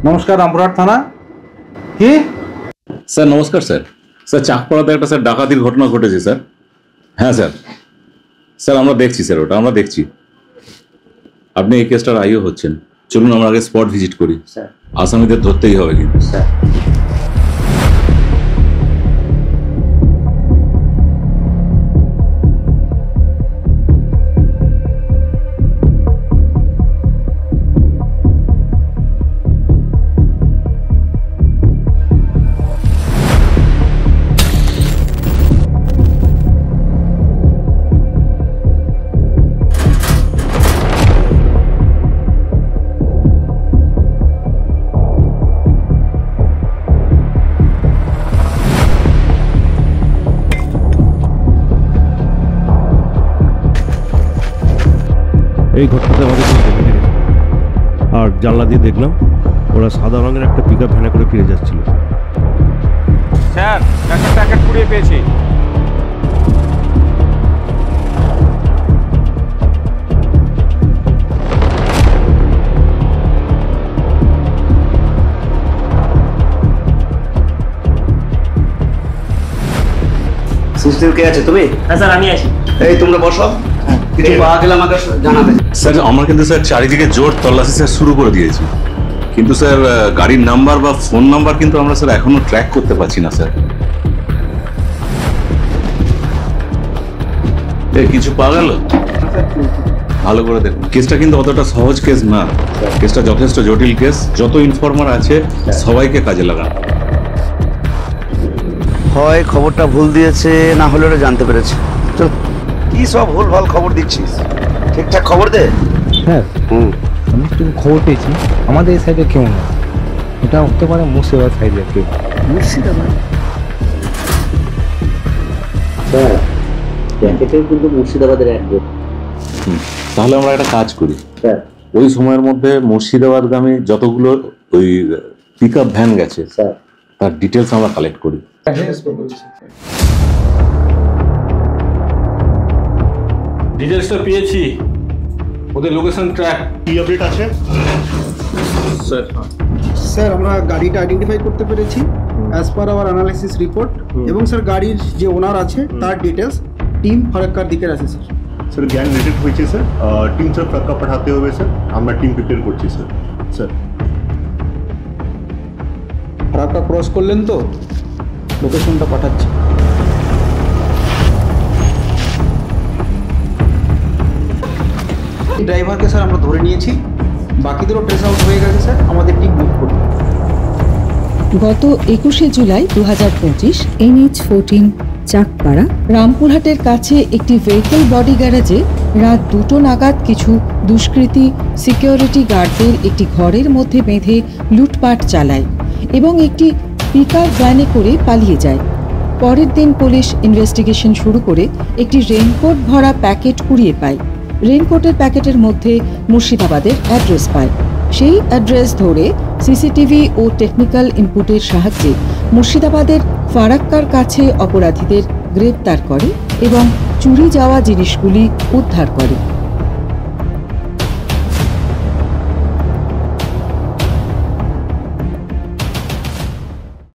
নমস্কার, রামপুরহাট থানা। কি স্যার? নমস্কার স্যার। স্যার চাকপাড়াতে একটা স্যার ডাকাতির ঘটনা ঘটেছে স্যার। হ্যাঁ স্যার, স্যার আমরা দেখছি স্যার, ওটা আমরা দেখছি। আপনি এই কেসটার আইও হচ্ছেন, চলুন আমরা আগে স্পট ভিজিট করি। আসামিদের ধরতেই হবে কিন্তু স্যার। এই ঘটনাতে আমাদের আর জানলা দিয়ে দেখলাম ওরা সাদা রঙের একটা পিকআপ ভ্যানে করে ফিরে যাচ্ছিল। স্যার, একটা প্যাকেট কুড়িয়ে পেয়েছি। সিস্টেম কে আছে? তুমি? হ্যাঁ স্যার, আমি আছি। এই তোমরা বসো, কিছু পাওয়া গেলে আমাকে জানাবে। স্যার আমরা কিন্তু স্যার চারিদিকে জোর তল্লাশি স্যার শুরু করে দিয়েছি, কিন্তু স্যার গাড়ির নাম্বার বা ফোন নাম্বার কিন্তু আমরা স্যার এখনো ট্র্যাক করতে পারছি না স্যার। কিছু পাওয়া গেল? ভালো করে দেখুন, কেসটা কিন্তু অতটা সহজ কেস না, কেসটা যথেষ্ট জটিল কেস। যত ইনফরমার আছে সবাইকে কাজে লাগান। হয় খবরটা ভুল দিয়েছে, না হলে ওরা জানতে পেরেছে। চল, কি সব ভুল ভাল খবর দিচ্ছিস? ঠিকঠাক খবর দে। স্যার, আমি একটু খবর পেয়েছি, আমাদের এই সাইডে কেউ না, এটা হতে পারে মুর্শিদাবাদ সাইডে কেউ। মুর্শিদাবাদ? স্যার, প্যাকেটেও কিন্তু মুর্শিদাবাদের অ্যাড্রেস। তাহলে আমরা একটা কাজ করি, ওই সময়ের মধ্যে মুর্শিদাবাদগামী যতগুলো ওই পিক আপ ভ্যান গেছে তার ডিটেলস আমরা কালেক্ট করি। ডিটেলসটা পেয়েছি, ওদের লোকেশন ট্র্যাক। কি আপডেট আছে স্যার? স্যার, আমরা গাড়িটা আইডেন্টিফাই করতে পেরেছি as per our analysis report, এবং স্যার গাড়ির যে ওনার আছে তার ডিটেলস টিম ফারাক্কার দিকের আছে স্যার। স্যার গ্যাং রেটেড হয়েছে স্যার, টিম স্যার ফারাক্কা পাঠাতে হবে স্যার, আমরা টিম প্রিপেয়ার করছি স্যার। স্যার ফারাক্কা ক্রস করলেন তো, লোকেশনটা পাঠাচ্ছি। ড্রাইভারকে স্যার আমরা ধরে নিয়েছি, বাকিদেরও ট্রেস আউট হয়ে গেছে স্যার, আমাদের টিম মুভ করবে। গত 21শে জুলাই 2025 NH14 চাকপাড়া রামপুরহাটের কাছে একটি ভেহিকল বডি গ্যারেজে রাত 2টো নাগাদ কিছু দুষ্কৃতী সিকিউরিটি গার্ডদের একটি ঘরের মধ্যে বেঁধে লুটপাট চালায় এবং একটি পিকআপ ভ্যানে করে পালিয়ে যায়। পরের দিন পুলিশ ইনভেস্টিগেশন শুরু করে একটি রেইনকোট ভরা প্যাকেট কুড়িয়ে পায়। রেইনকোটের প্যাকেটের মধ্যে মুর্শিদাবাদের অ্যাড্রেস পায়। সেই অ্যাড্রেস ধরে সিসিটিভি ও টেকনিক্যাল ইনপুটের সাহায্যে মুর্শিদাবাদের ফারাক্কার কাছে অপরাধীদের গ্রেপ্তার করে এবং চুরি যাওয়া জিনিসগুলি উদ্ধার করে।